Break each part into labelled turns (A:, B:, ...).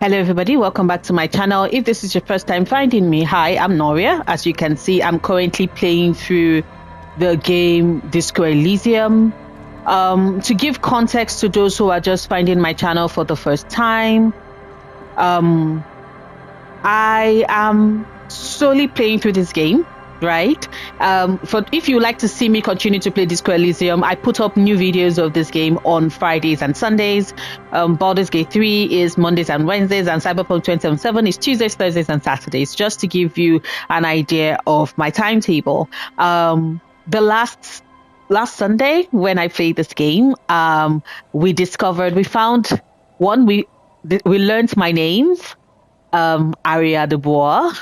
A: Hello everybody, welcome back to my channel. If this is your first time finding me, hi, I'm Noria. As you can see, I'm currently playing through the game Disco Elysium. To give context to those who are just finding my channel for the first time, I am solely playing through this game, right? If you like to see me continue to play Disco Elysium, I put up new videos of this game on Fridays and Sundays. Baldur's Gate 3 is Mondays and Wednesdays, and Cyberpunk 2077 is Tuesdays, Thursdays, and Saturdays, just to give you an idea of my timetable. The last Sunday when I played this game, we learned my names. Aria de Bois.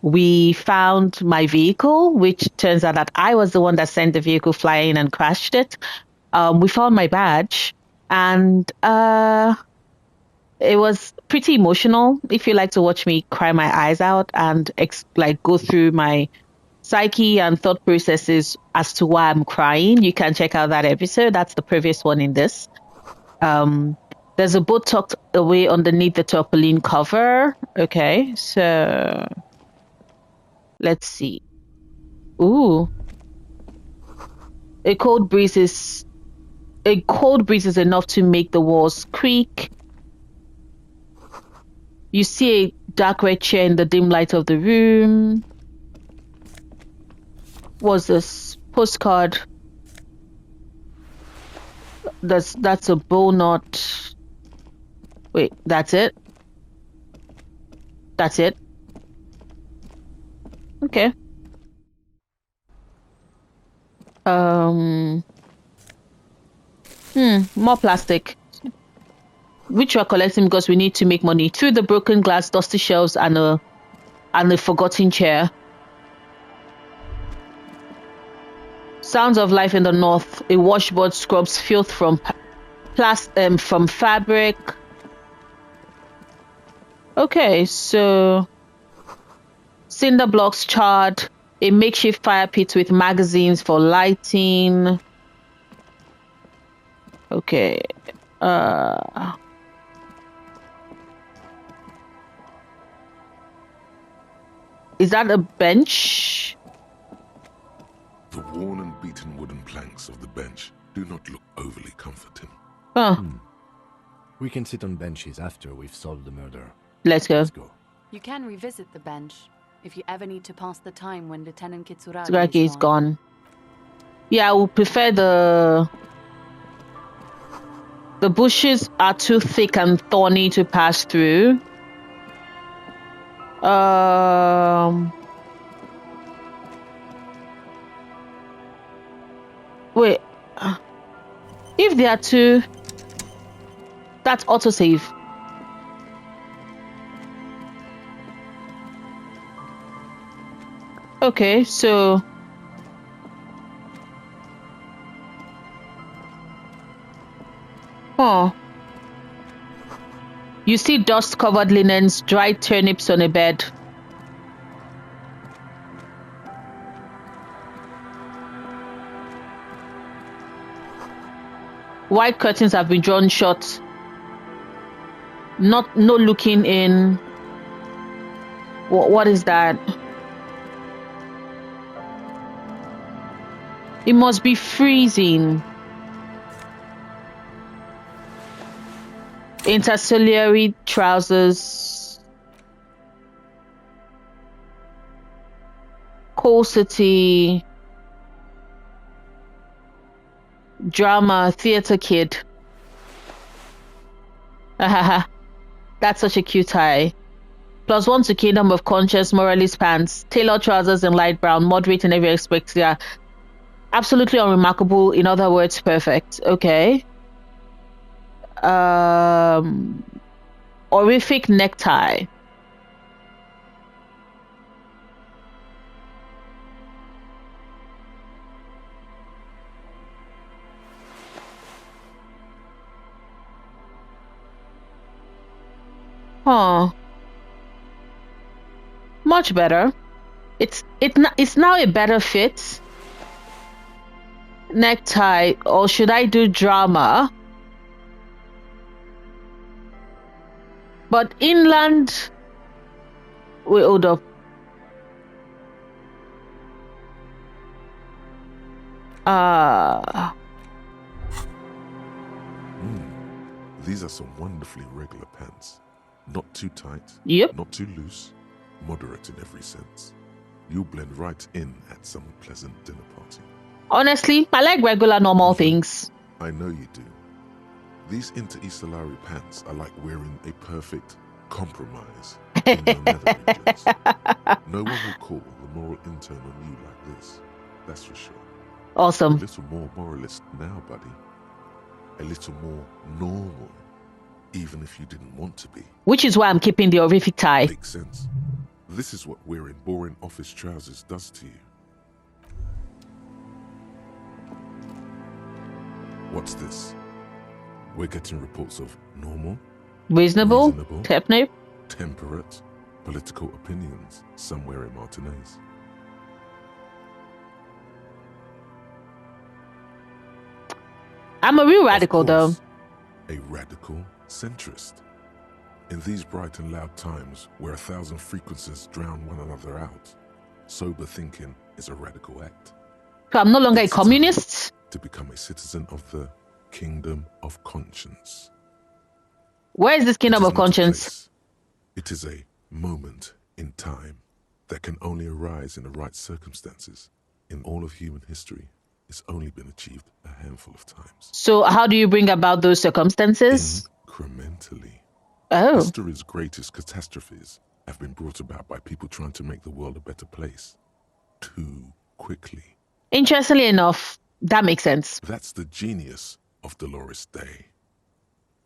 A: We found my vehicle, which turns out that I was the one that sent the vehicle flying and crashed it. We found my badge, and it was pretty emotional. If you like to watch me cry my eyes out and go through my psyche and thought processes as to why I'm crying, you can check out that episode. That's the previous one in this. There's a boat tucked away underneath the tarpaulin cover. Okay, so let's see. Ooh. A cold breeze is enough to make the walls creak. You see a dark red chair in the dim light of the room. What's this? Postcard. That's a bow knot. Wait, that's it? That's it? Okay. More plastic. Which we're collecting because we need to make money. Through the broken glass, dusty shelves, and a forgotten chair. Sounds of life in the north. A washboard scrubs filth from fabric. Okay, so cinder blocks charred, a makeshift fire pit with magazines for lighting. Okay. Is that a bench?
B: The worn and beaten wooden planks of the bench do not look overly comforting.
C: We can sit on benches after we've solved the murder.
A: Let's go.
D: You can revisit the bench if you ever need to pass the time when Lieutenant
A: Kitsuragi is gone. Yeah, I would prefer the bushes are too thick and thorny to pass through. Wait. If there are two, that's autosave. Okay, so you see dust-covered linens, dried turnips on a bed. White curtains have been drawn shut. No looking in. What is that? It must be freezing. Interciliary trousers. Coal City. Drama, theater kid. That's such a cute tie. +1 to Kingdom of Conscience, Moralist pants, tailored trousers in light brown, moderate in every aspect. Yeah, absolutely unremarkable. In other words, perfect. Okay. Horrific necktie. Much better. It's now a better fit. Necktie, or should I do drama? But inland, wait, hold up.
B: These are some wonderfully regular pants. Not too tight,
A: Yep.
B: not too loose, moderate in every sense. You'll blend right in at some pleasant dinner party.
A: Honestly, I like regular, normal things.
B: I know you do. These Inter-Estellari pants are like wearing a perfect compromise in your nether regions. No one will call the moral intern on you like this. That's for sure. A
A: Awesome.
B: little more moralist now, buddy. A little more normal, even if you didn't want to be.
A: Which is why I'm keeping the horrific tie.
B: Makes sense. This is what wearing boring office trousers does to you. What's this? We're getting reports of normal,
A: Reasonable, techno,
B: temperate political opinions somewhere in Martinez.
A: I'm a real radical, though.
B: A radical centrist. In these bright and loud times where 1,000 frequencies drown one another out, sober thinking is a radical act.
A: So I'm no longer a communist?
B: To become a citizen of the kingdom of conscience.
A: Where is this kingdom of conscience?
B: It is a moment in time that can only arise in the right circumstances. In all of human history, it's only been achieved a handful of times.
A: So how do you bring about those circumstances?
B: Incrementally.
A: Oh.
B: History's greatest catastrophes have been brought about by people trying to make the world a better place too quickly.
A: Interestingly enough, that makes sense.
B: That's the genius of Dolores Day.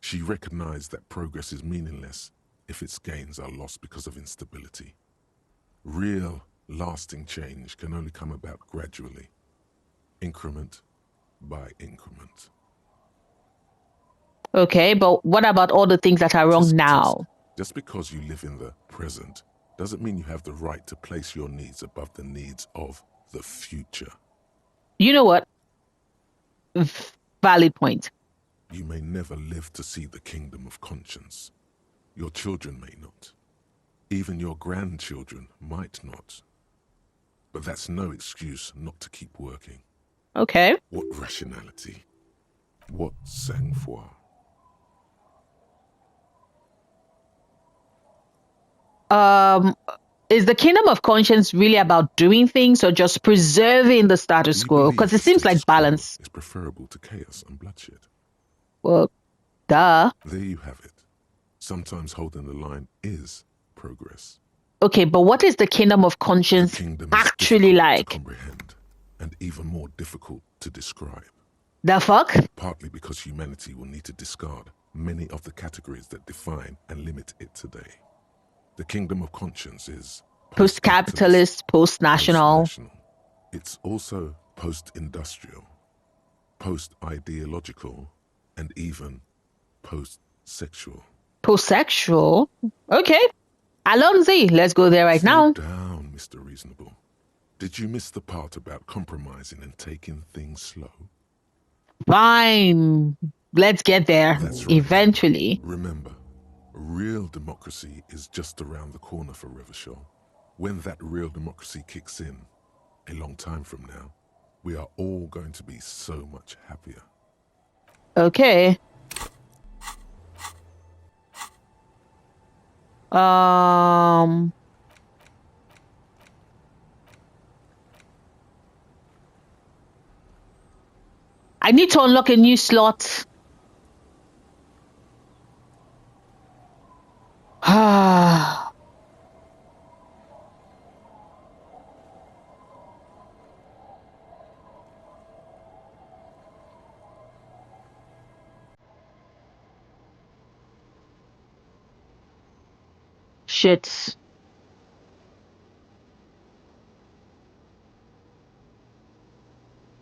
B: She recognized that progress is meaningless if its gains are lost because of instability. Real, lasting change can only come about gradually, increment by increment.
A: Okay, but what about all the things that are wrong now?
B: Just because you live in the present doesn't mean you have the right to place your needs above the needs of the future.
A: You know what? Valid point.
B: You may never live to see the kingdom of conscience. Your children may not. Even your grandchildren might not. But that's no excuse not to keep working.
A: Okay.
B: What rationality? What sang-froid?
A: Is the kingdom of conscience really about doing things or just preserving the status quo? Because it seems like balance.
B: It's preferable to chaos and bloodshed.
A: Well, duh.
B: There you have it. Sometimes holding the line is progress.
A: Okay, but what is the kingdom of conscience actually like?
B: To comprehend and even more difficult to describe.
A: The fuck?
B: Partly because humanity will need to discard many of the categories that define and limit it today. The kingdom of conscience is
A: post-capitalist, post-national.
B: It's also post-industrial, post-ideological, and even post-sexual.
A: Post-sexual? Okay. Alonzi, let's go there right now.
B: Slow down, Mr. Reasonable. Did you miss the part about compromising and taking things slow?
A: Fine. Let's get there. That's right. Eventually.
B: Remember, real democracy is just around the corner for Revachol. When that real democracy kicks in, a long time from now, we are all going to be so much happier.
A: Okay. I need to unlock a new slot. Shit.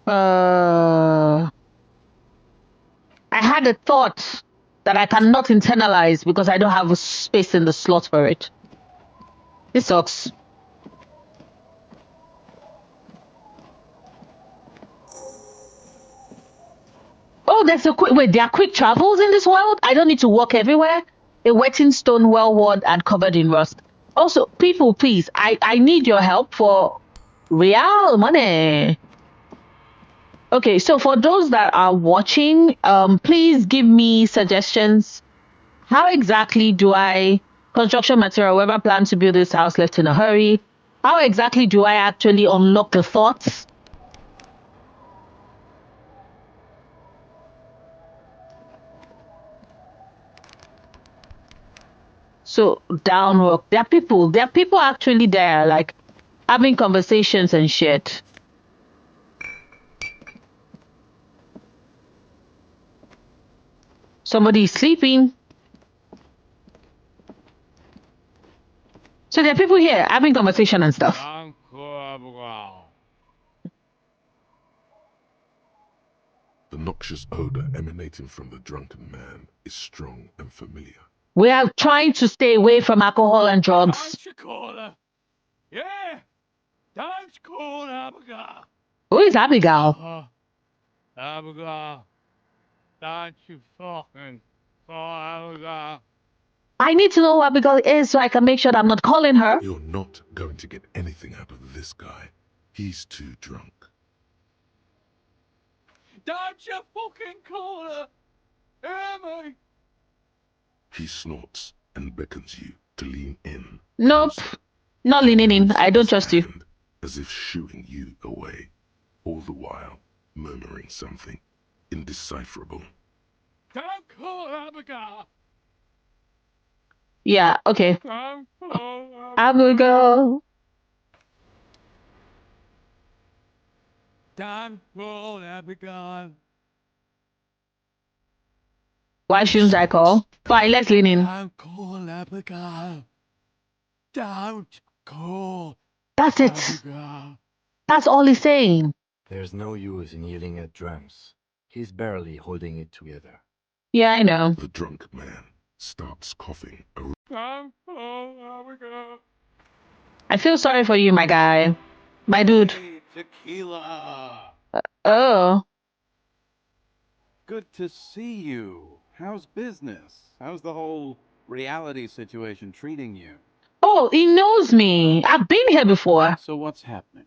A: I had a thought that I cannot internalize because I don't have a space in the slot for it. This sucks. Oh, there's a quick wait. There are quick travels in this world. I don't need to walk everywhere. A wetting stone well worn and covered in rust. Also, people, please, I need your help for real money. Okay, so for those that are watching, please give me suggestions. How exactly do I construction material, whoever plans to build this house left in a hurry? How exactly do I actually unlock the thoughts? So down rock, there are people actually there, like having conversations and shit. Somebody is sleeping. So there are people here having conversation and stuff.
B: The noxious odor emanating from the drunken man is strong and familiar.
A: We are trying to stay away from alcohol and drugs.
E: Yeah, don't call Abigail.
A: Who is Abigail?
E: Abigail, don't you fucking call Abigail.
A: I need to know who Abigail is so I can make sure that I'm not calling her.
B: You're not going to get anything out of this guy. He's too drunk.
E: Don't you fucking call her. Hear me?
B: He snorts and beckons you to lean in.
A: Nope.
B: closer.
A: Not
B: He
A: leaning in.
B: moves
A: I don't
B: his
A: trust you.
B: hand as if shooing you away, all the while murmuring something indecipherable.
E: Don't call Abigail.
A: Yeah, okay.
E: Don't call Abigail.
A: Abigail.
E: Don't call Abigail.
A: Why shouldn't I call? Fine, let's lean in.
E: Don't call Abigail. Don't call
A: That's it.
E: Abigail.
A: That's all he's saying.
C: There's no use in yelling at drums. He's barely holding it together.
A: Yeah, I know.
B: The drunk man starts coughing.
E: Don't call Abigail.
A: I feel sorry for you, my guy. My dude.
F: Hey, Tequila.
A: Oh.
F: Good to see you. How's business? How's the whole reality situation treating you?
A: Oh, he knows me. I've been here before.
F: So what's happening?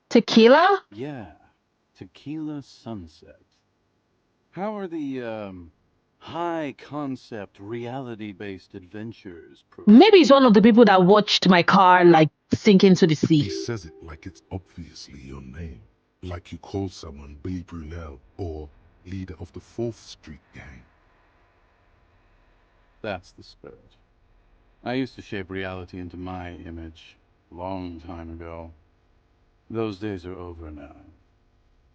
A: Tequila?
F: Yeah, Tequila Sunset. How are the high concept reality based adventures
A: Maybe he's
F: proceeding?
A: one of the people that watched my car like sink into the
B: He
A: sea.
B: says it like it's obviously your name. Like you call someone Billy Brunel or leader of the 4th Street gang.
F: That's the spirit. I used to shape reality into my image long time ago. Those days are over now.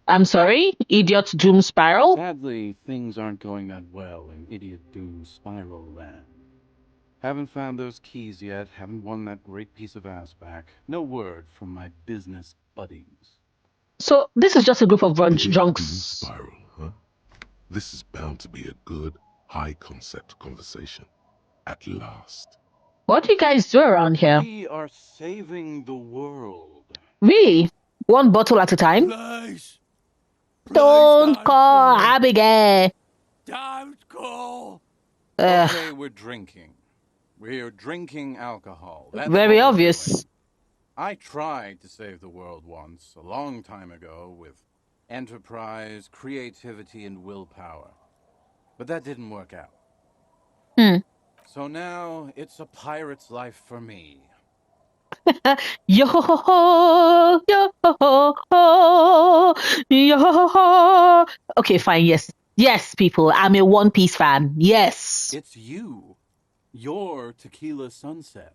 A: I'm sorry? Idiot Doom Spiral?
F: Sadly, things aren't going that well in Idiot Doom Spiral Land. Haven't found those keys yet, haven't won that great piece of ass back. No word from my business buddies.
A: So this is just a group of
B: Idiot Doom
A: drunks.
B: Spiral, huh? This is bound to be a good, high-concept conversation. At last.
A: What do you guys do around here?
F: We are saving the world.
A: Really? One bottle at a time?
E: Please.
A: Don't call Abigail.
E: Don't call.
F: Okay, we're drinking. We're drinking alcohol. That's
A: Very
F: what we're
A: obvious.
F: doing. I tried to save the world once, a long time ago, with enterprise, creativity, and willpower. But that didn't work out.
A: Hmm.
F: So now it's a pirate's life for me.
A: Yo ho ho ho, yo ho ho ho, yo ho ho ho. Okay, fine. Yes, yes, people. I'm a One Piece fan. Yes,
F: It's you. Your Tequila Sunset.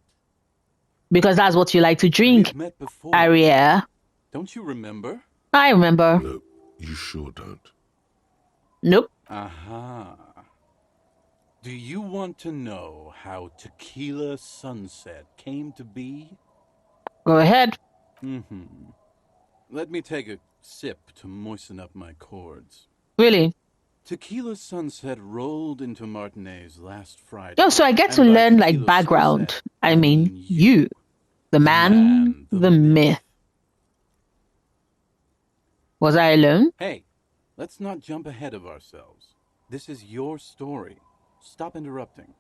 A: because that's what you like to drink,
F: We've met before.
A: Aria.
F: Don't you remember?
A: I remember.
B: No, you sure don't.
A: Nope.
F: Aha. Do you want to know how Tequila Sunset came to be?
A: Go ahead.
F: Mm-hmm. Let me take a sip to moisten up my cords.
A: Really.
F: Tequila Sunset rolled into Martinez last Friday.
A: Oh, so I get to
F: And by
A: learn like
F: Tequila
A: background.
F: Sunset,
A: I mean, you, the man, the myth. Was I alone?
F: Hey, let's not jump ahead of ourselves. This is your story. Stop interrupting.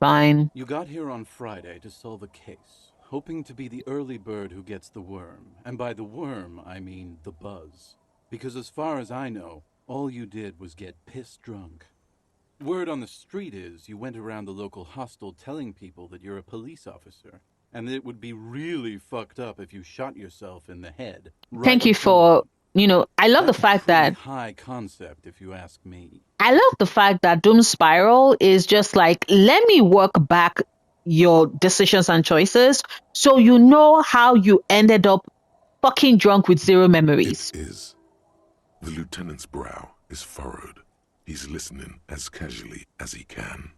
A: Fine.
F: You got here on Friday to solve a case, hoping to be the early bird who gets the worm. And by the worm, I mean the buzz. Because as far as I know, all you did was get piss drunk. Word on the street is you went around the local hostel telling people that you're a police officer, and that it would be really fucked up if you shot yourself in the head.
A: Thank you for, I love the
F: That's
A: fact
F: pretty
A: that
F: high concept, if you ask me.
A: I love the fact that Doom Spiral is just like, let me work back your decisions and choices so you know how you ended up fucking drunk with zero
B: It
A: memories.
B: is. The lieutenant's brow is furrowed. He's listening as casually as he can.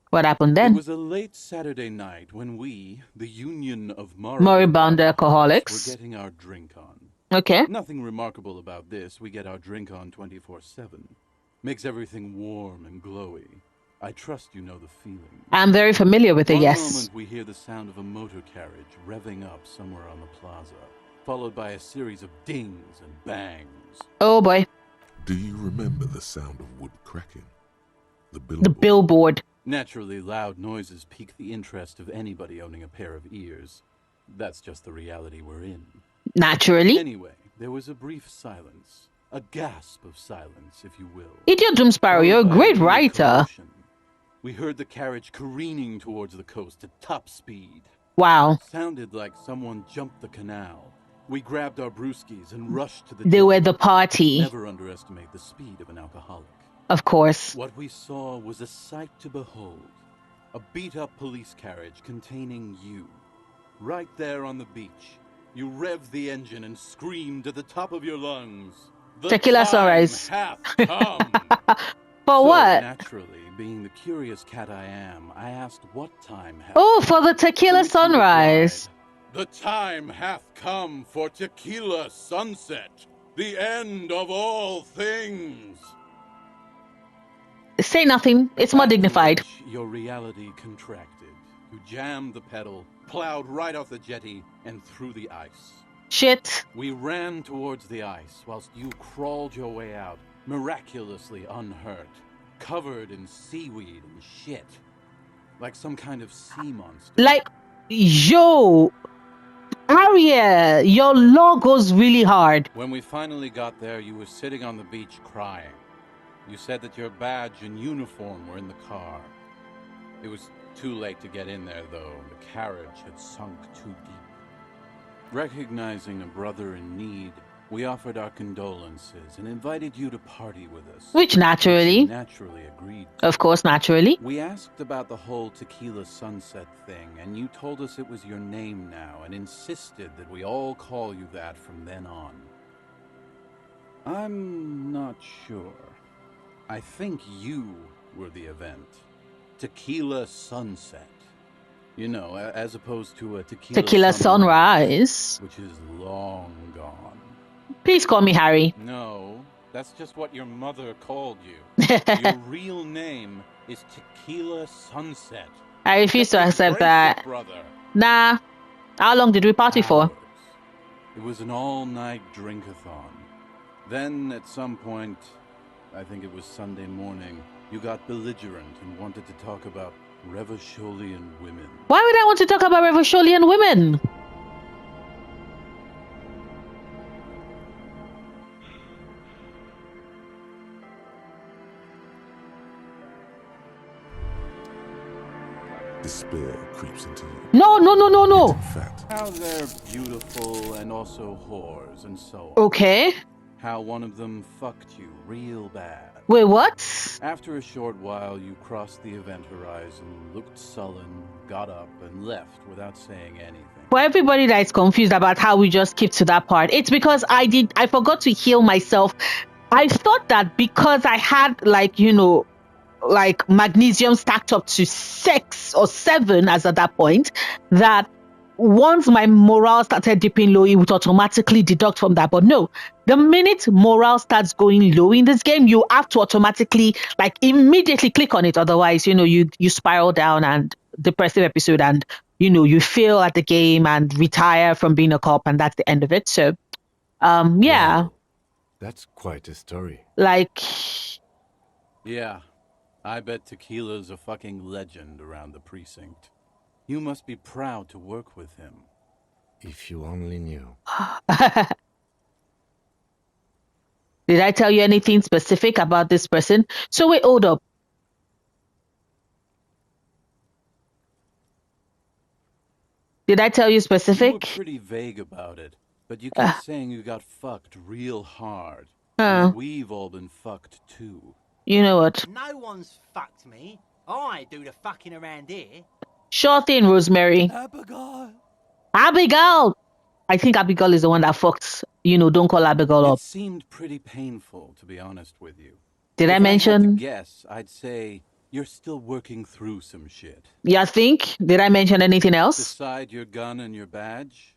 A: What happened
F: It
A: then?
F: was a late Saturday night when we, the Union of
A: Moribund alcoholics.
F: were getting our drink on.
A: Okay.
F: Nothing remarkable about this. We get our drink on 24/7. Makes everything warm and glowy. I trust you know the feeling.
A: I'm very familiar with it,
F: One
A: yes.
F: moment we hear the sound of a motor carriage revving up somewhere on the plaza, followed by a series of dings and bangs.
A: Oh boy.
B: Do you remember the sound of wood cracking? The
A: The
B: billboard.
A: billboard.
F: Naturally, loud noises pique the interest of anybody owning a pair of ears. That's just the reality we're in.
A: Naturally.
F: Anyway, there was a brief silence. A gasp of silence, if you will.
A: Idiot Doom Spiral, you're a
F: followed by
A: great
F: weird
A: writer.
F: commotion. We heard the carriage careening towards the coast at top speed.
A: Wow.
F: Sounded like someone jumped the canal. We grabbed our brewskis and rushed to the
A: They
F: jetty.
A: were the party.
F: Never underestimate the speed of an alcoholic.
A: Of course.
F: What we saw was a sight to behold. A beat-up police carriage containing you. Right there on the beach. You revved the engine and screamed at the top of your lungs. The
A: Tequila
F: time
A: sunrise.
F: hath come.
A: For
F: So,
A: what?
F: naturally, being the curious cat I am, I asked what time hath
A: Oh, for the
F: To
A: tequila
F: which you
A: sunrise.
F: replied, "The time hath come for tequila sunset, the end of all things."
A: Say nothing. It's more
F: After
A: dignified.
F: which, your reality contracted. You jammed the pedal, plowed right off the jetty, and through the ice.
A: Shit.
F: We ran towards the ice whilst you crawled your way out, miraculously unhurt, covered in seaweed and shit, like some kind of sea monster.
A: Like, yo, Aria, your law goes really hard.
F: When we finally got there, you were sitting on the beach crying. You said that your badge and uniform were in the car. It was too late to get in there, though. The carriage had sunk too deep. Recognizing a brother in need, we offered our condolences and invited you to party with us.
A: Which naturally,
F: you naturally agreed to.
A: of course, naturally.
F: We asked about the whole tequila sunset thing, and you told us it was your name now and insisted that we all call you that from then on. I'm not sure. I think you were the event. Tequila sunset. You know, as opposed to a
A: Tequila sunrise.
F: which is long gone.
A: Please call me Harry.
F: No, that's just what your mother called you. Your real name is Tequila Sunset.
A: I refuse to
F: Just
A: accept
F: embrace
A: that.
F: it, brother.
A: Nah. How long did we party for?
F: Hours. It was an all-night drink-a-thon. Then, at some point, I think it was Sunday morning, you got belligerent and wanted to talk about Revacholian women.
A: Why would I want to talk about Revacholian women?
B: Despair creeps into you.
A: No, no, no, no, no.
B: In fact,
F: How they're beautiful and also whores and so on.
A: Okay.
F: How one of them fucked you real bad.
A: Wait, what?
F: After a short while, you crossed the event horizon, looked sullen, got up, and left without saying anything.
A: For everybody that is confused about how we just skipped to that part, it's because I forgot to heal myself. I thought that because I had like magnesium stacked up to 6 or 7 as at that point, that once my morale started dipping low, it would automatically deduct from that. But no, the minute morale starts going low in this game, you have to automatically, like, immediately click on it. Otherwise, you spiral down and depressive episode, and you fail at the game and retire from being a cop, and that's the end of it. So, yeah,
C: Wow. That's quite a story.
A: like,
F: Yeah, I bet Tequila's a fucking legend around the precinct. You must be proud to work with him.
C: If you only knew.
A: Did I tell you anything specific about this person? So wait, hold up. Did I tell you
F: You were
A: specific?
F: pretty vague about it, but you kept saying you got fucked real hard.
A: Uh,
F: And we've all been fucked too.
A: you know what?
G: No one's fucked me. I do the fucking around here.
A: Sure thing, Rosemary.
G: Abigail.
A: Abigail! I think Abigail is the one that fucked, don't call Abigail
F: It
A: up.
F: seemed pretty painful, to be honest with you.
A: Did
F: If
A: I
F: I had to
A: mention?
F: guess, I'd say you're still working through some shit.
A: Yeah, think? Did I mention anything else?
F: Beside your gun and your badge,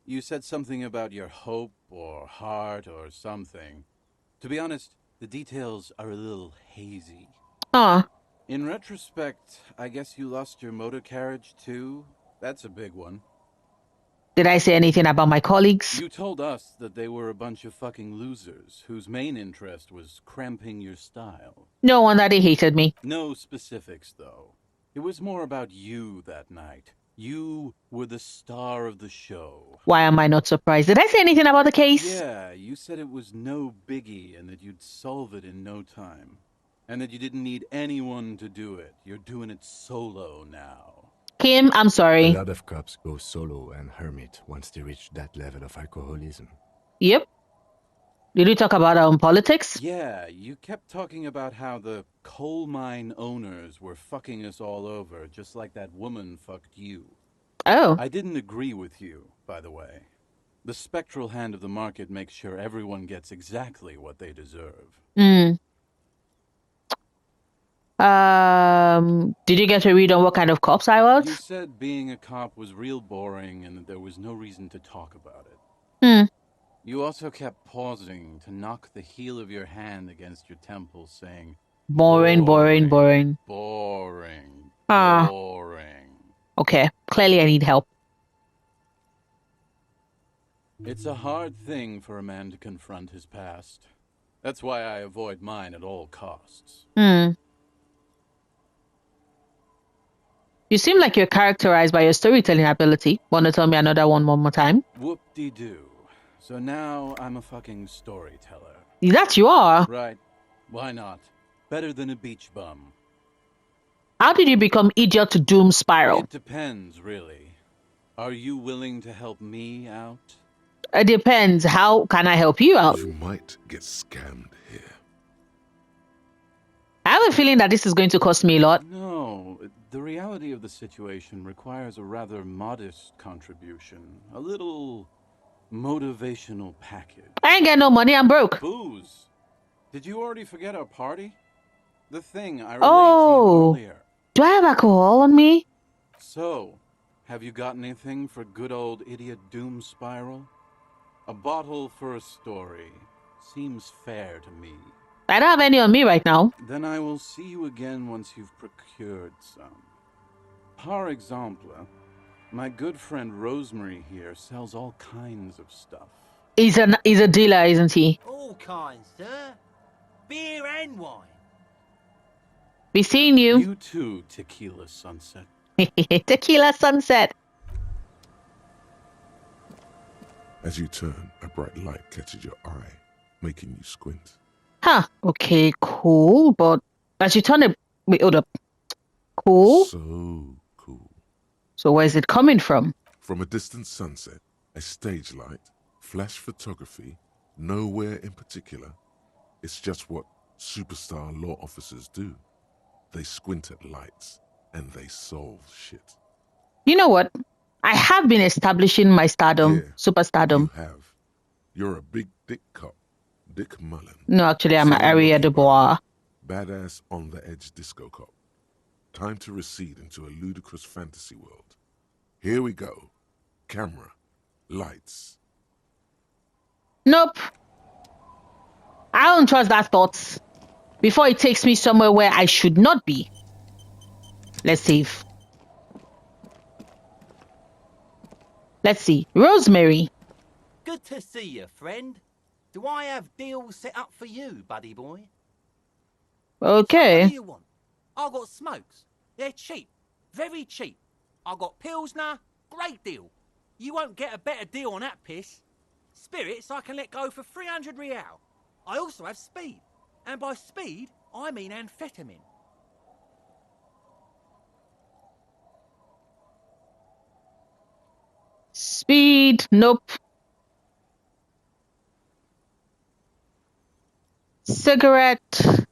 F: you said something about your hope or heart or something. To be honest, the details are a little hazy.
A: Huh.
F: In retrospect, I guess you lost your motor carriage too? That's a big one.
A: Did I say anything about my colleagues?
F: You told us that they were a bunch of fucking losers whose main interest was cramping your style.
A: No wonder they hated me.
F: No specifics, though. It was more about you that night. You were the star of the show.
A: Why am I not surprised? Did I say anything about the case?
F: Yeah, you said it was no biggie and that you'd solve it in no time. And that you didn't need anyone to do it. You're doing it solo now.
A: Kim, I'm
C: A
A: sorry.
C: lot of cops go solo and hermit once they reach that level of alcoholism.
A: Yep. Did you talk about politics?
F: Yeah, you kept talking about how the coal mine owners were fucking us all over, just like that woman fucked you.
A: Oh.
F: I didn't agree with you, by the way. The spectral hand of the market makes sure everyone gets exactly what they deserve.
A: Did you get a read on what kind of cops I was?
F: You said being a cop was real boring and that there was no reason to talk about it. You also kept pausing to knock the heel of your hand against your temple, saying,
A: Boring.
F: boring.
A: Ah. Okay, clearly I need help.
F: It's a hard thing for a man to confront his past. That's why I avoid mine at all costs.
A: You seem like you're characterized by your storytelling ability. Want to tell me another one more time?
F: Whoop-de-doo. So now I'm a fucking storyteller.
A: That you are.
F: Right. Why not? Better than a beach bum.
A: How did you become Idiot to Doom Spiral?
F: It depends, really. Are you willing to help me out?
A: It depends. How can I help you out?
B: You might get scammed here.
A: I have a feeling that this is going to cost me a lot.
F: No, the reality of the situation requires a rather modest contribution. A little motivational package.
A: I ain't got no money. I'm broke.
F: Booze. Did you already forget our party? The thing I relayed to
A: Oh.
F: you earlier.
A: Do I have alcohol on me?
F: So, have you got anything for good old Idiot Doom Spiral? A bottle for a story. Seems fair to me.
A: I don't have any on me right now.
F: Then I will see you again once you've procured some. Par exemple, my good friend Rosemary here sells all kinds of stuff.
A: He's a dealer, isn't he?
G: All kinds, sir. Beer and wine.
A: Be seeing you.
F: You too, Tequila Sunset.
A: Tequila Sunset.
B: As you turn, a bright light catches your eye, making you squint.
A: Huh. Okay, cool. But as you turn it... Wait, hold up. Cool.
B: So cool.
A: So where's it coming from?
B: From a distant sunset, a stage light, flash photography, nowhere in particular. It's just what superstar law officers do. They squint at lights, and they solve shit.
A: You know what? I have been establishing my stardom,
B: Yeah,
A: superstardom.
B: You have. You're a big dick cop, Dick Mullen.
A: No, actually, I'm
B: Sitting
A: Aria
B: lucky
A: de Bois.
B: Badass on-the-edge disco cop. Time to recede into a ludicrous fantasy world. Here we go. Camera. Lights.
A: Nope. I don't trust that thought. Before it takes me somewhere where I should not be. Let's save. Let's see. Rosemary.
G: Good to see you, friend. Do I have deals set up for you, buddy boy? So what
A: Okay.
G: do you want? I got smokes. They're cheap. Very cheap. I got Pilsner. Great deal. You won't get a better deal on that piss. Spirits I can let go for 300 real. I also have speed. And by speed, I mean amphetamine.
A: Speed, nope. Cigarette.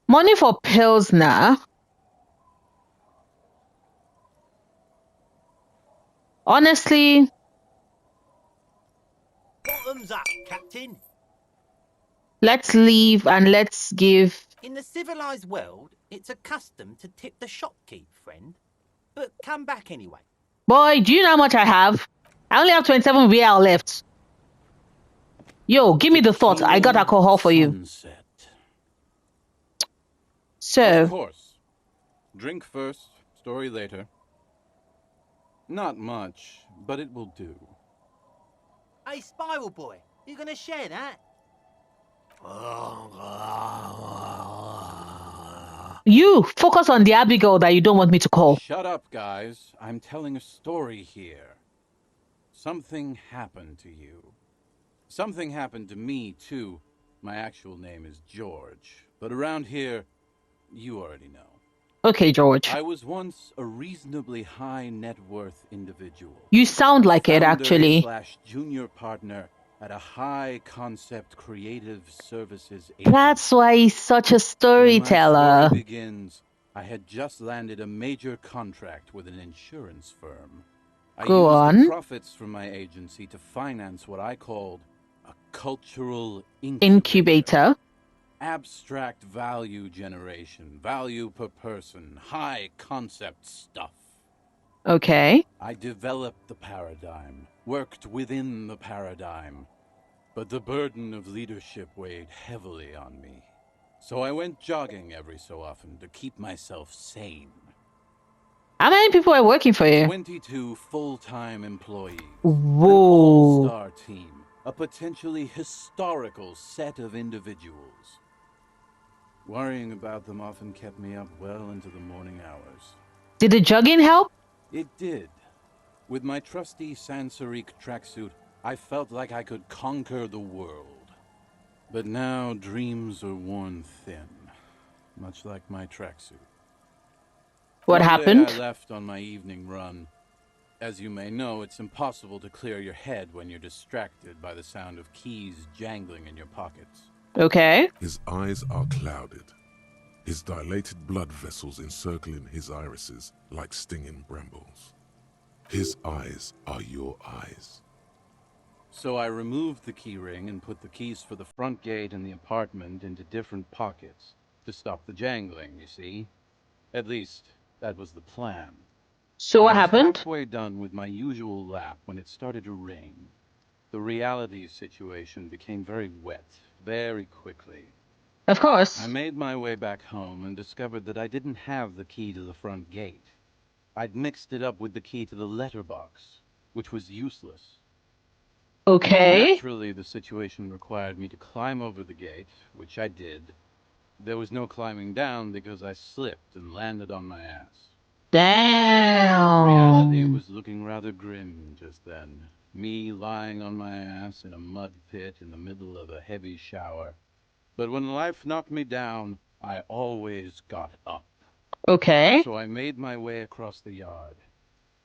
A: Money for Pilsner. Honestly,
G: Bottoms up, Captain.
A: let's leave and let's give.
G: In the civilized world, it's a custom to tip the shopkeep, friend. But come back anyway.
A: Boy, do you know how much I have? I only have 27 real left. Yo, give me the thought. I got alcohol for you.
F: Sunset.
A: So,
F: Of course. Drink first, story later. Not much, but it will do.
G: Hey, Spiral Boy, you gonna share that?
A: you focus on the Abigail that you don't want me to call.
F: Shut up, guys. I'm telling a story here. Something happened to you. Something happened to me, too. My actual name is George, but around here, you already know.
A: Okay, George.
F: I was once a reasonably high net worth individual.
A: You sound like it, actually.
F: / junior partner at a high concept creative services agency.
A: That's why he's such a storyteller.
F: When my story begins, I had just landed a major contract with an insurance firm. I
A: Go
F: used
A: on.
F: the profits from my agency to finance what I called a cultural
A: Incubator.
F: Abstract value generation, value per person, high concept stuff.
A: Okay.
F: I developed the paradigm, worked within the paradigm, but the burden of leadership weighed heavily on me. So I went jogging every so often to keep myself sane.
A: How many people are working for you?
F: 22 full-time employees.
A: Whoa.
F: An all-star team. A potentially historical set of individuals. Worrying about them often kept me up well into the morning hours.
A: Did the jogging help?
F: It did. With my trusty Sansaric tracksuit, I felt like I could conquer the world. But now dreams are worn thin, much like my tracksuit.
A: What happened?
F: One day I left on my evening run. As you may know, it's impossible to clear your head when you're distracted by the sound of keys jangling in your pockets.
A: Okay.
B: His eyes are clouded, his dilated blood vessels encircling his irises like stinging brambles. His eyes are your eyes.
F: So I removed the key ring and put the keys for the front gate and the apartment into different pockets to stop the jangling, you see. At least, that was the plan.
A: So what
F: I was
A: happened?
F: halfway done with my usual lap when it started to rain. The reality situation became very wet, very quickly.
A: Of course.
F: I made my way back home and discovered that I didn't have the key to the front gate. I'd mixed it up with the key to the letterbox, which was useless.
A: Okay.
F: Naturally, the situation required me to climb over the gate, which I did. There was no climbing down because I slipped and landed on my ass. Reality
A: Damn.
F: was looking rather grim just then. Me lying on my ass in a mud pit in the middle of a heavy shower. But when life knocked me down, I always got up.
A: Okay.
F: So I made my way across the yard.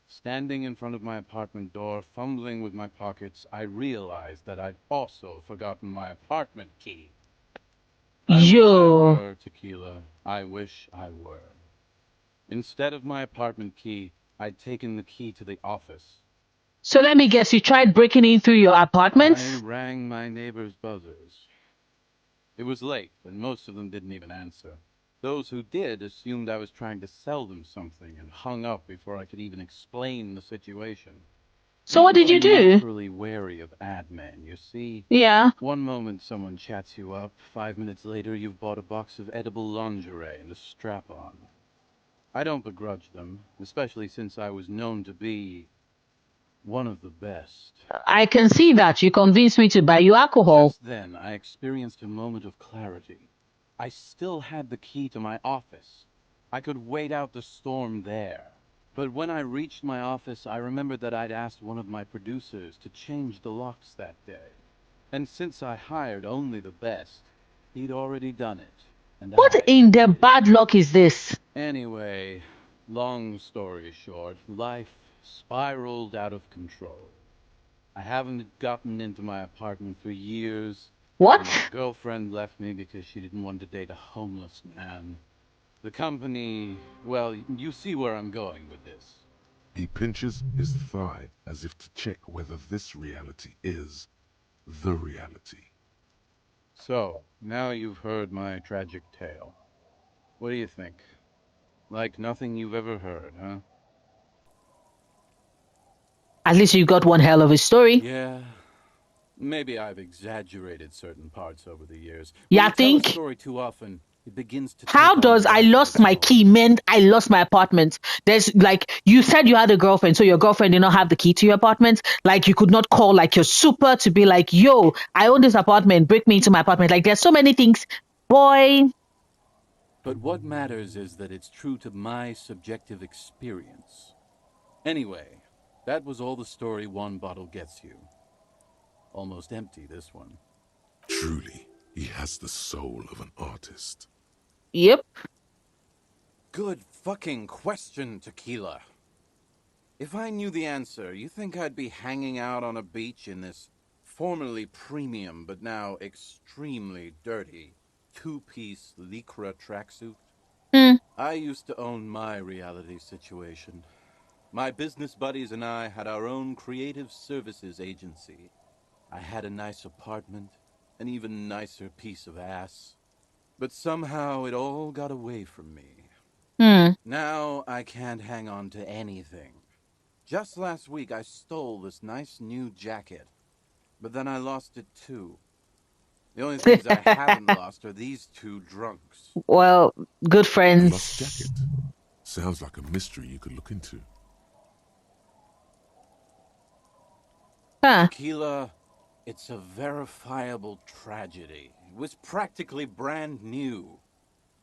F: Standing in front of my apartment door, fumbling with my pockets, I realized that I'd also forgotten my apartment key. I wish I
A: Yo.
F: were, Tequila. I wish I were. Instead of my apartment key, I'd taken the key to the office.
A: So let me guess, you tried breaking in through your apartment?
F: I rang my neighbors' buzzers. It was late, and most of them didn't even answer. Those who did assumed I was trying to sell them something and hung up before I could even explain the situation.
A: So what did you
F: I'm
A: do?
F: naturally wary of ad men, you see.
A: Yeah.
F: One moment someone chats you up, 5 minutes later you've bought a box of edible lingerie and a strap-on. I don't begrudge them, especially since I was known to be one of the best.
A: I can see that. You convinced me to buy you alcohol.
F: Just then, I experienced a moment of clarity. I still had the key to my office. I could wait out the storm there. But when I reached my office, I remembered that I'd asked one of my producers to change the locks that day. And since I hired only the best, he'd already done it. And
A: What
F: I
A: in the
F: did.
A: bad luck is this?
F: Anyway, long story short, life spiraled out of control. I haven't gotten into my apartment for years.
A: What?
F: My girlfriend left me because she didn't want to date a homeless man. The company, well, you see where I'm going with this.
B: He pinches his thigh as if to check whether this reality is the reality.
F: So, now you've heard my tragic tale. What do you think? Like nothing you've ever heard, huh?
A: At least you got one hell of a story.
F: Yeah, maybe I've exaggerated certain parts over the years. When
A: Yeah,
F: you tell a
A: think.
F: story too often, it begins to
A: How
F: take on a
A: does I
F: life of
A: lost
F: its
A: my
F: own.
A: key meant I lost my apartment? There's like you said you had a girlfriend, so your girlfriend did not have the key to your apartment. Like you could not call like your super to be like, yo, I own this apartment, break me into my apartment. Like there's so many things. Boy,
F: But what matters is that it's true to my subjective experience. Anyway, that was all the story one bottle gets you. Almost empty, this one.
B: Truly, he has the soul of an artist.
A: yep.
F: Good fucking question, Tequila. If I knew the answer, you think I'd be hanging out on a beach in this formerly premium but now extremely dirty two-piece lycra tracksuit?
A: Hmm.
F: I used to own my reality situation. My business buddies and I had our own creative services agency. I had a nice apartment, an even nicer piece of ass. But somehow it all got away from me.
A: Hmm.
F: Now I can't hang on to anything. Just last week I stole this nice new jacket, but then I lost it too. The only things I haven't lost are these two drunks.
A: Well, good
B: A lost jacket.
A: friends.
B: Sounds like a mystery you could look into.
A: Huh.
F: Tequila, it's a verifiable tragedy. It was practically brand new.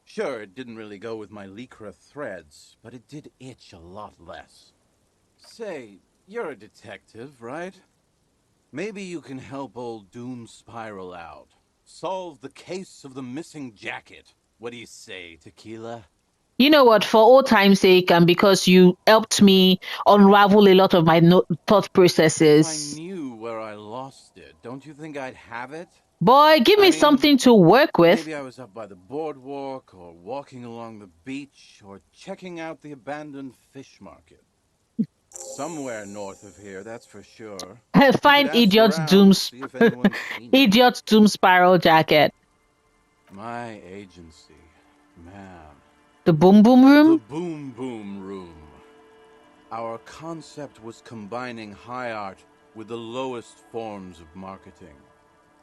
F: Sure, it didn't really go with my lycra threads, but it did itch a lot less. Say, you're a detective, right? Maybe you can help old Doom Spiral out. Solve the case of the missing jacket. What do you say, Tequila?
A: You know what? For old time's sake, and because you helped me unravel a lot of my thought
F: If I
A: processes,
F: knew where I lost it, don't you think I'd have it?
A: boy, give
F: I
A: me
F: mean,
A: something to work with.
F: maybe I was up by the boardwalk, or walking along the beach, or checking out the abandoned fish market. Somewhere north of here, that's for sure. You could
A: Find
F: ask
A: idiot's
F: around, see if anyone's seen it.
A: idiot's doom spiral jacket.
F: My agency, man.
A: The boom boom
F: The
A: room.
F: Boom Boom Room. Our concept was combining high art with the lowest forms of marketing.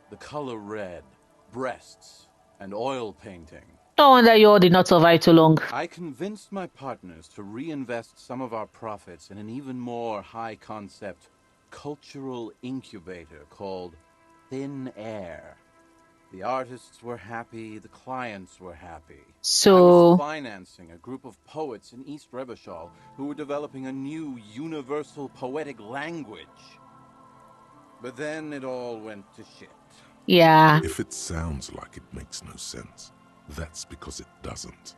F: The color red, breasts, and oil painting.
A: No wonder you all did not survive too long.
F: I convinced my partners to reinvest some of our profits in an even more high concept cultural incubator called Thin Air. The artists were happy, the clients were happy. I was
A: So
F: financing a group of poets in East Revachol who were developing a new universal poetic language. But then it all went to shit.
A: yeah.
B: If it sounds like it makes no sense, that's because it doesn't.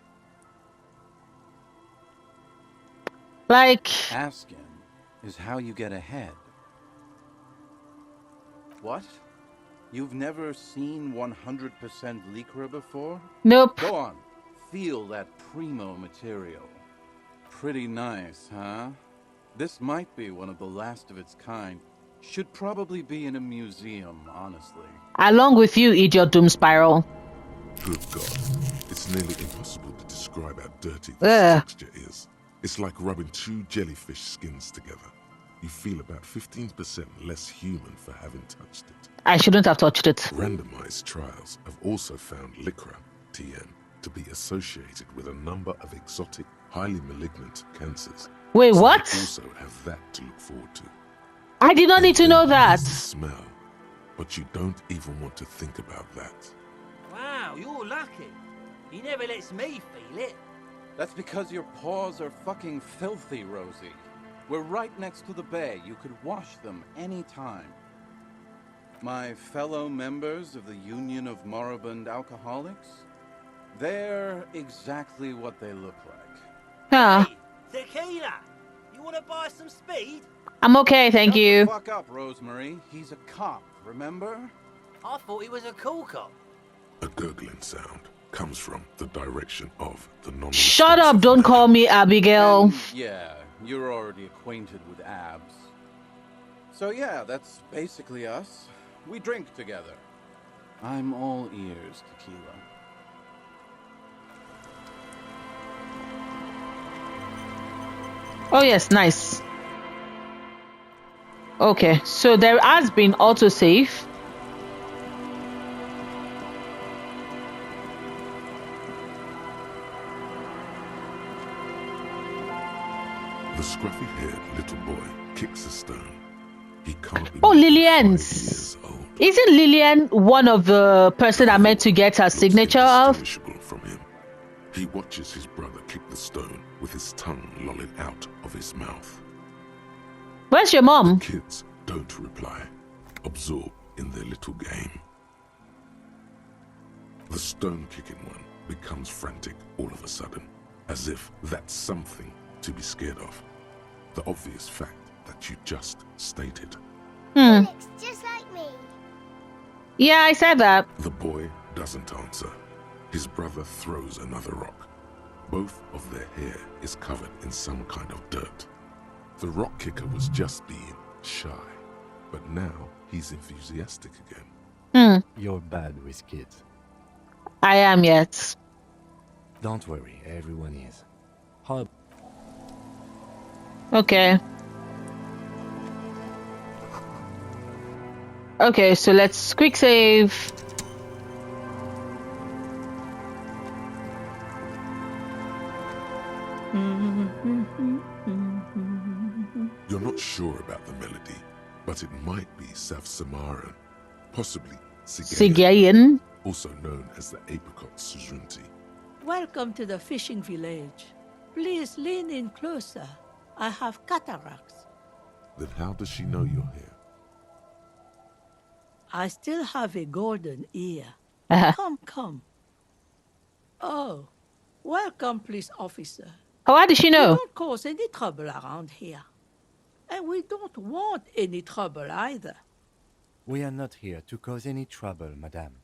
A: Like
F: Asking is how you get ahead. What? You've never seen 100% Lycra before?
A: nope.
F: Go on, feel that primo material. Pretty nice, huh? This might be one of the last of its kind. Should probably be in a museum, honestly.
A: Along with you, idiot doom spiral.
B: Good God, it's nearly impossible to describe how dirty this
A: Ugh.
B: texture is. It's like rubbing two jellyfish skins together. You feel about 15% less human for having touched it.
A: I shouldn't have touched it.
B: Randomized trials have also found Lycra, TN, to be associated with a number of exotic, highly malignant cancers.
A: Wait,
B: So
A: what?
B: you also have that to look forward to.
A: I did not
B: And
A: need to
B: then
A: know
B: there's
A: that.
B: the smell, but you don't even want to think about that.
G: Wow, you're lucky. He never lets me feel it.
F: That's because your paws are fucking filthy, Rosie. We're right next to the bay. You could wash them any time. My fellow members of the Union of Moribund Alcoholics, they're exactly what they look like.
A: Huh.
G: Hey, tequila! You want to buy some speed?
A: I'm okay, thank
F: Shut
A: you.
F: the fuck up, Rosemary. He's a cop, remember?
G: I thought he was a cool cop.
B: A gurgling sound comes from the direction of the non.
A: Shut up, don't call me Abigail.
F: And, yeah, you're already acquainted with abs. So yeah, that's basically us. We drink together. I'm all ears, tequila.
A: Oh yes, nice. Okay, so there has been autosave.
B: The scruffy-haired little boy kicks a stone. He can't be
A: Oh,
B: more than 5
A: Lillian's.
B: years old.
A: Isn't Lillian one of the person I meant to get her
B: Looks
A: signature of?
B: indistinguishable from him. He watches his brother kick the stone with his tongue lolling out of his mouth.
A: Where's your mom?
B: Kids don't reply, absorbed in their little game. The stone-kicking one becomes frantic all of a sudden, as if that's something to be scared of. The obvious fact that you just stated.
A: Hmm.
H: Looks just like me.
A: Yeah, I said that.
B: The boy doesn't answer. His brother throws another rock. Both of their hair is covered in some kind of dirt. The rock kicker was just being shy, but now he's enthusiastic again.
A: Hmm.
C: You're bad with kids.
A: I am yet.
C: Don't worry, everyone is. How
A: Okay. Okay, so let's quick save.
B: You're not sure about the melody, but it might be South Samaran, possibly Sigayan,
A: Sigayan.
B: also known as the apricot suzerainty.
I: Welcome to the fishing village. Please lean in closer. I have cataracts.
B: Then how does she know you're here?
I: I still have a golden ear. Come, come. Oh, welcome, police officer.
A: Oh, how did she
I: We
A: know?
I: don't cause any trouble around here. And we don't want any trouble either.
C: we are not here to cause any trouble, madame.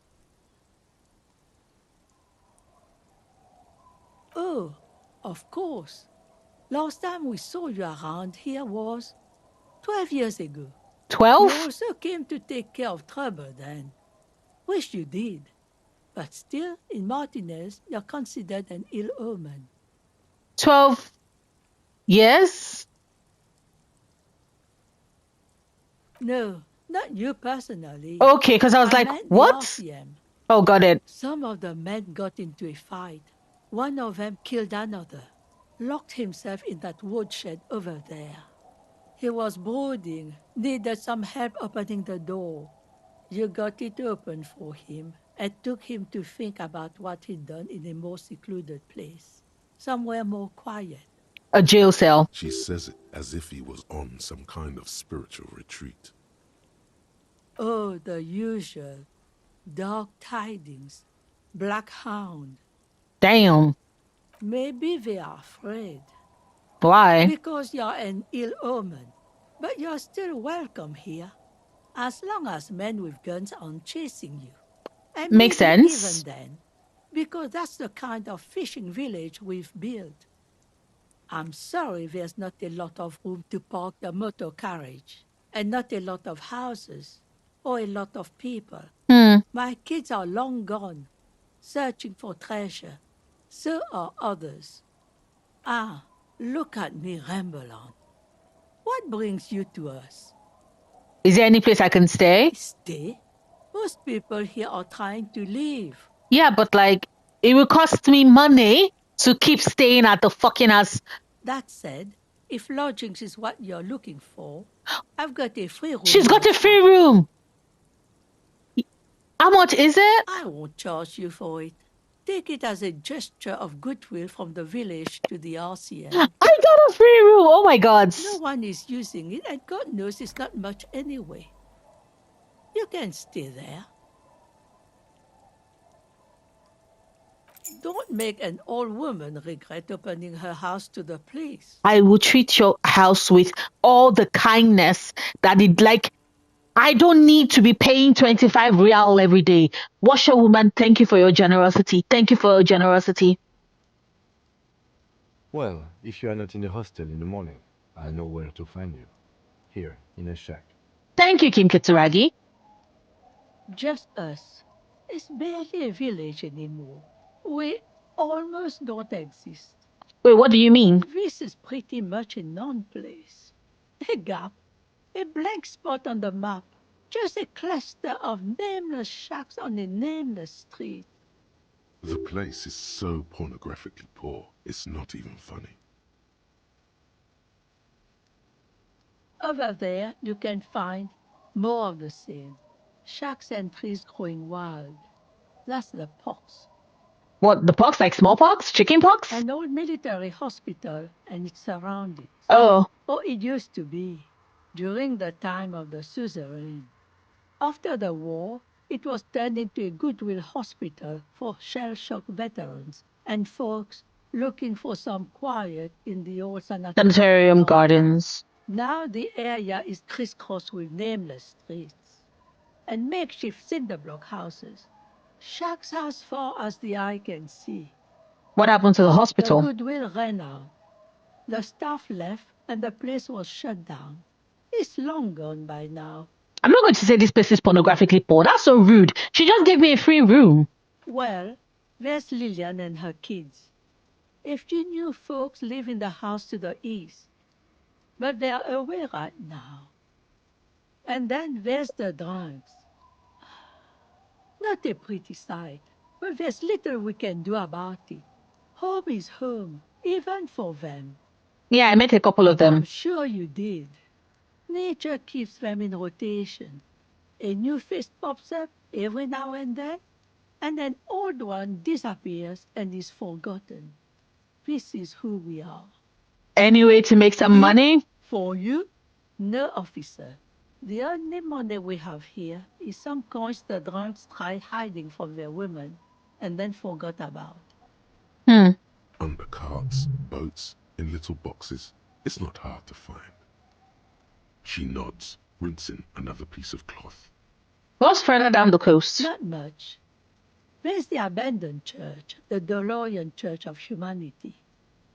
I: Oh, of course. Last time we saw you around here was 12 years ago.
A: 12?
I: You also came to take care of trouble then. Wish you did. But still, in Martinez, you're considered an ill omen.
A: 12 years?
I: No, not you personally.
A: Okay, because I was like,
I: meant the
A: what?
I: RCM.
A: Oh, got it.
I: Some of the men got into a fight. One of them killed another, locked himself in that woodshed over there. He was brooding, needed some help opening the door. You got it open for him and took him to think about what he'd done in a more secluded place, somewhere more quiet.
A: A jail cell.
B: She says it as if he was on some kind of spiritual retreat.
I: Oh, the usual. Dark tidings. Black hound.
A: Damn.
I: Maybe they are afraid.
A: Why?
I: Because you're an ill omen. But you're still welcome here. As long as men with guns aren't chasing you. And
A: Makes
I: maybe
A: sense.
I: even then. Because that's the kind of fishing village we've built. I'm sorry there's not a lot of room to park the motor carriage. And not a lot of houses. Or a lot of people.
A: Hmm.
I: My kids are long gone, searching for treasure. So are others. Ah, look at me ramble on. What brings you to us?
A: Is there any place I can stay?
I: Stay? Most people here are trying to leave.
A: Yeah, but like, It will cost me money to keep staying at the fucking house.
I: That said, if lodgings is what you're looking for, I've got a free room
A: She's
I: in
A: got
I: the
A: a free
I: shack.
A: room. How much is it?
I: I won't charge you for it. Take it as a gesture of goodwill from the village to the RCM.
A: I got a free room. Oh my god.
I: No one is using it, and God knows it's not much anyway. You can stay there. Don't make an old woman regret opening her house to the place.
A: I will treat your house with all the kindness that it like. I don't need to be paying 25 real every day. Washerwoman, thank you for your generosity. Thank you for your generosity.
C: Well, if you are not in the hostel in the morning, I know where to find you. Here, in a shack.
A: Thank you, Kim Kitsuragi.
I: Just us. It's barely a village anymore. We almost don't exist.
A: Wait, what do you mean?
I: This is pretty much a non-place. A gap. A blank spot on the map. Just a cluster of nameless shacks on a nameless street.
B: The place is so pornographically poor, it's not even funny.
I: Over there, you can find more of the same. Shacks and trees growing wild. That's the pox.
A: What, the pox, like smallpox? Chicken pox?
I: An old military hospital and its surroundings.
A: Oh,
I: Oh, it used to be, during the time of the suzerain. After the war, it was turned into a goodwill hospital for shell-shock veterans and folks looking for some quiet in the old
A: sanitarium gardens.
I: Now the area is crisscrossed with nameless streets and makeshift cinder block houses, shacks as far as the eye can see.
A: What happened to the
I: The
A: hospital?
I: goodwill ran out. The staff left and the place was shut down. It's long gone by now.
A: I'm not going to say this place is pornographically poor. That's so rude. She just gave me a free room.
I: Well, there's Lillian and her kids. If you knew folks live in the house to the east, but they're away right now. And then there's the drunks. Not a pretty sight, but there's little we can do about it. Home is home, even for them.
A: Yeah, I met a couple of
I: I'm
A: them.
I: sure you did. Nature keeps them in rotation. A new face pops up every now and then, and an old one disappears and is forgotten. This is who we are.
A: Any way to make some money?
I: For you? No, officer. The only money we have here is some coins the drunks tried hiding from their women and then forgot about.
A: Hmm.
B: Under carts, boats, in little boxes. It's not hard to find. She nods, rinsing another piece of cloth.
A: What's further down the coast?
I: Not much. There's the abandoned church, the DeLorean Church of Humanity.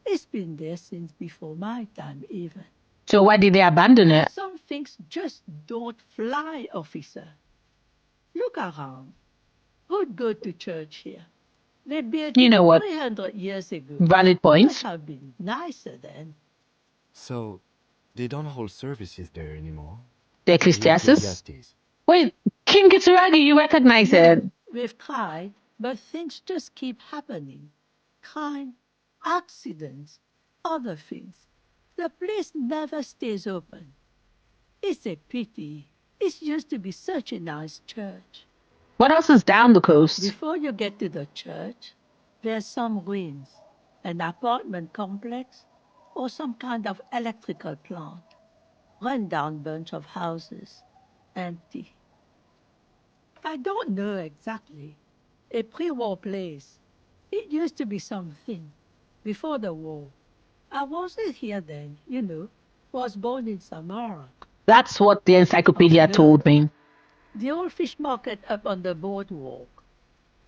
I: It's been there since before my time, even.
A: So why did they abandon it?
I: Some things just don't fly, officer. Look around. Who'd go to church here? They built
A: You
I: it
A: know what?
I: 300 years ago.
A: Valid
I: Must
A: points.
I: have been nicer then.
C: So, they don't hold services there anymore.
A: The
C: The
A: Ecclesiastes.
C: Ecclesiastes.
A: Wait, King Kitsuragi, you recognize it.
I: No, we've tried, but things just keep happening. Crime, accidents, other things. The place never stays open. It's a pity. It used to be such a nice church.
A: What else is down the coast?
I: Before you get to the church, there's some ruins, an apartment complex, or some kind of electrical plant. Run-down bunch of houses, empty. I don't know exactly. A pre-war place. It used to be something. Before the war. I wasn't here then, you know. Was born in Samara.
A: That's what the encyclopedia
I: No.
A: told me.
I: The old fish market up on the boardwalk.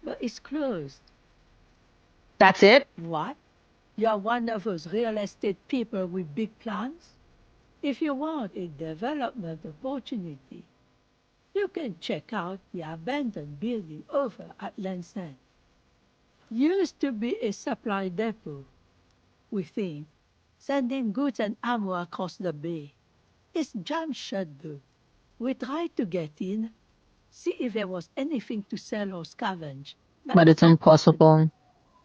I: But it's closed.
A: That's it?
I: What? You're one of those real estate people with big plans? If you want a development opportunity, you can check out the abandoned building over at Land's End. Used to be a supply depot, we think, sending goods and ammo across the bay. It's jammed shut though. We tried to get in, see if there was anything to sell or scavenge.
A: But it's impossible.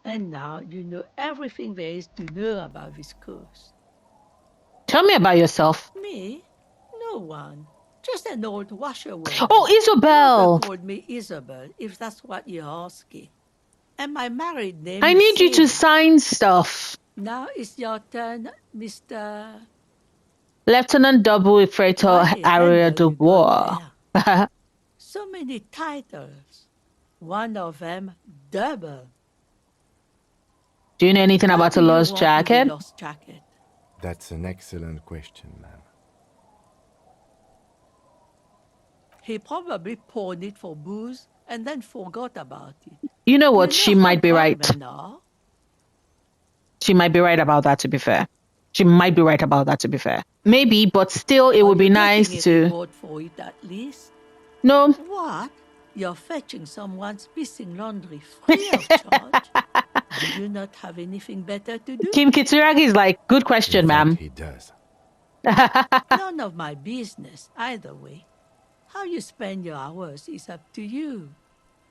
I: And now you know everything there is to know about this coast.
A: Tell me about yourself.
I: Me? No one. Just an old washerwoman.
A: Oh,
I: Mother
A: Isabel!
I: called me Isabel, if that's what you're asking. And my married name
A: I
I: is
A: need you to
I: Sadie.
A: sign stuff.
I: Now it's your turn, Mr.
A: Lieutenant Double Freighter
I: What a
A: Aria
I: handle
A: de
I: you got
A: Bois.
I: there. So many titles. One of them double.
A: Do you know anything
I: What
A: about
I: do
A: a
I: you
A: lost
I: want with the
A: jacket?
I: lost jacket?
C: That's an excellent question, ma'am.
I: He probably pawned it for booze and then forgot about it.
A: You know what?
I: You know
A: She
I: how
A: might be right.
I: gunmen are.
A: She might be right about that, to be fair. She might be right about that, to be fair. Maybe, but still, it
I: Are
A: would
I: you
A: be
I: getting
A: nice
I: a
A: to.
I: reward for it at least?
A: No.
I: What? You're fetching someone's missing laundry free of charge? Do you not have anything better to do?
A: Kim Kitsuragi is like, good question,
C: In fact,
A: ma'am.
C: he does.
I: None of my business, either way. How you spend your hours is up to you.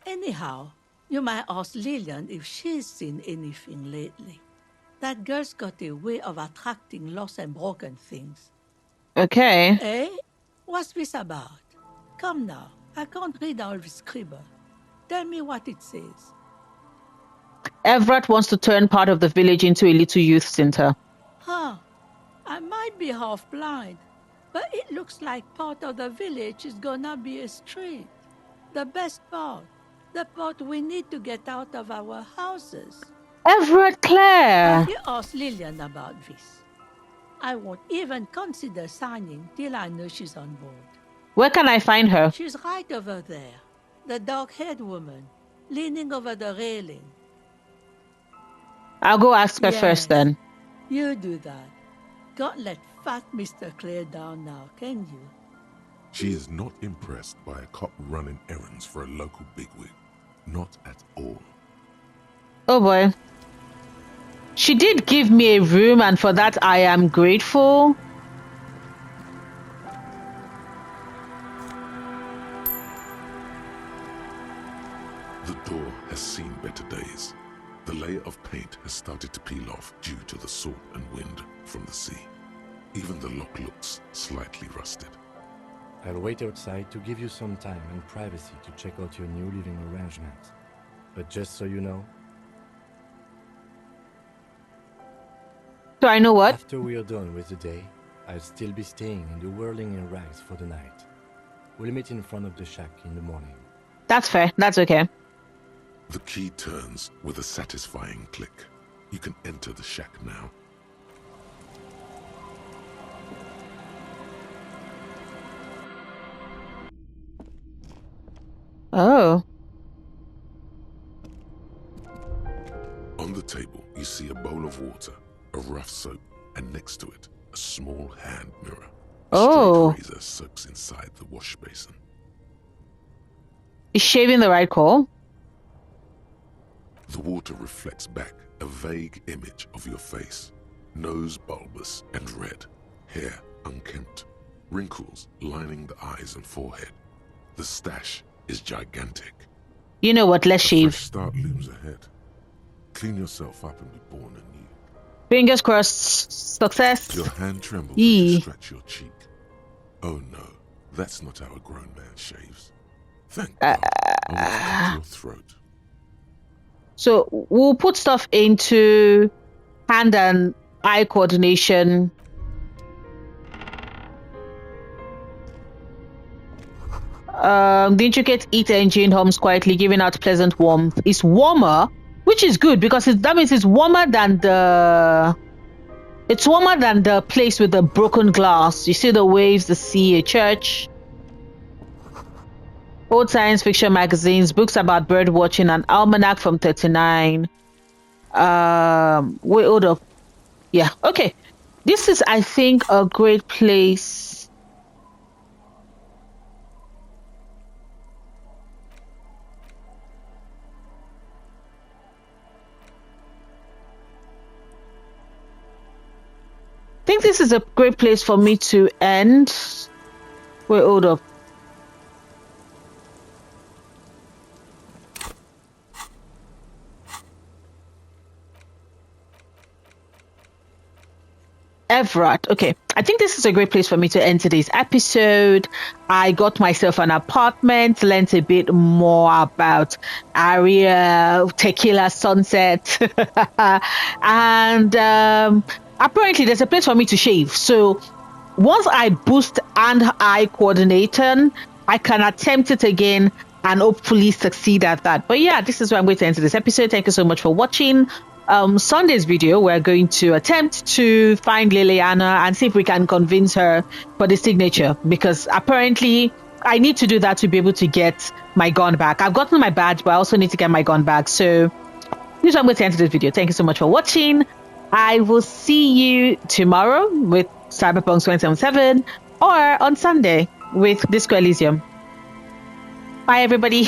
I: Anyhow, you might ask Lillian if she's seen anything lately. That girl's got a way of attracting lost and broken things.
A: Okay.
I: Eh? What's this about? Come now, I can't read all this scribble. Tell me what it says.
A: Everett wants to turn part of the village into a little youth center.
I: Huh. I might be half blind, but it looks like part of the village is gonna be a street. The best part. The part we need to get out of our houses.
A: Everett Claire!
I: Have you asked Lillian about this? I won't even consider signing till I know she's on board.
A: Where can I find her?
I: She's right over there. The dark-haired woman, leaning over the railing.
A: I'll go ask her first then.
I: You do that. Can't let fat Mr. Clare down now, can you?
B: She is not impressed by a cop running errands for a local bigwig. Not at all.
A: Oh boy. She did give me a room, and for that I am grateful.
B: The door has seen better days. The layer of paint has started to peel off due to the salt and wind from the sea. Even the lock looks slightly rusted.
C: I'll wait outside to give you some time and privacy to check out your new living arrangement. But just so you know,
A: So I know what?
C: after we are done with the day, I'll still be staying in the whirling in rags for the night. We'll meet in front of the shack in the morning.
A: That's fair. That's okay.
B: The key turns with a satisfying click. You can enter the shack now.
A: Oh.
B: On the table, you see a bowl of water, a rough soap, and next to it, a small hand mirror. A
A: Oh.
B: straight razor soaks inside the wash basin.
A: Is shaving the right call?
B: The water reflects back a vague image of your face. Nose bulbous and red, hair unkempt, wrinkles lining the eyes and forehead. The stash is gigantic.
A: You know what? Let's
B: A
A: shave.
B: fresh start looms ahead. Clean yourself up and be born anew.
A: Fingers crossed. Success.
B: Your hand trembles as
A: Yee.
B: you scratch your cheek. Oh no, that's not how a grown man shaves. Thank God, I want to cut your throat.
A: So we'll put stuff into hand and eye coordination. The intricate heat engine hums quietly, giving out pleasant warmth. It's warmer, which is good because that means it's warmer than the. It's warmer than the place with the broken glass. You see the waves, the sea, a church. Old science fiction magazines, books about bird watching, an almanac from 39. Wait, hold up. Yeah, okay. This is, I think, a great place. I think this is a great place for me to end. Wait, hold up. Everett. Okay, I think this is a great place for me to end today's episode. I got myself an apartment, learned a bit more about Aria, Tequila Sunset, and apparently there's a place for me to shave. So once I boost and eye coordination, I can attempt it again and hopefully succeed at that. But yeah, this is where I'm going to end this episode. Thank you so much for watching. Sunday's video, we're going to attempt to find Liliana and see if we can convince her for the signature, because apparently I need to do that to be able to get my gun back. I've gotten my badge, but I also need to get my gun back. So this is what I'm going to end this video. Thank you so much for watching. I will see you tomorrow with Cyberpunk 2077 or on Sunday with Disco Elysium. Bye, everybody.